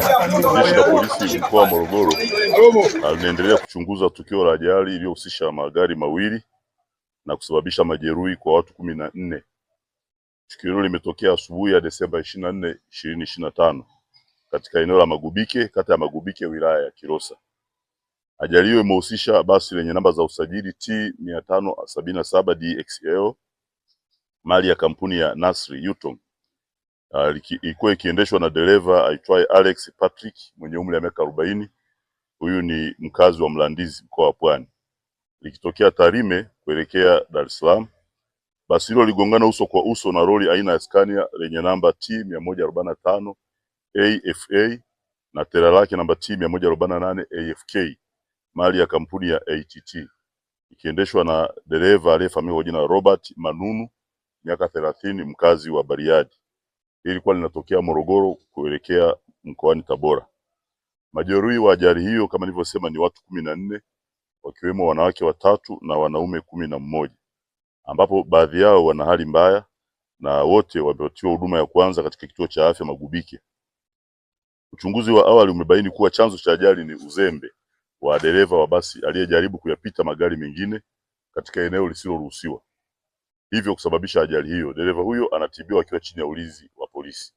Jeshi la Polisi mkoa wa Morogoro linaendelea kuchunguza tukio la ajali iliyohusisha magari mawili na kusababisha majeruhi kwa watu 14. Tukio hilo limetokea asubuhi ya Desemba 24, 2025 katika eneo la Magubike, kata ya Magubike, wilaya ya Kilosa. Ajali hiyo imehusisha basi lenye namba za usajili T577 DXL mali ya kampuni ya Nasri Yutong. Ilikuwa ikiendeshwa na dereva aitwaye Alex Patrick mwenye umri wa miaka 40. Huyu ni mkazi wa Mlandizi, mkoa wa Pwani, likitokea Tarime kuelekea Dar es Salaam. Basi hilo ligongana uso kwa uso na lori aina ya Scania lenye namba T145 AFA na tera lake namba T148 AFK mali ya kampuni ya ATT, ikiendeshwa na dereva aliyefahamika kwa jina Robert Manunu, miaka 30, mkazi wa Bariadi. Hili lilikuwa linatokea Morogoro kuelekea mkoani Tabora. Majeruhi wa ajali hiyo kama nilivyosema ni watu 14, wakiwemo wanawake 3 na wanaume 11, ambapo baadhi yao wana hali mbaya na wote wamepatiwa huduma ya kwanza katika kituo cha afya Magubike. Uchunguzi wa awali umebaini kuwa chanzo cha ajali ni uzembe wa dereva wa basi aliyejaribu kuyapita magari mengine katika eneo lisiloruhusiwa, hivyo kusababisha ajali hiyo. Dereva huyo anatibiwa akiwa chini ya ulinzi wa polisi.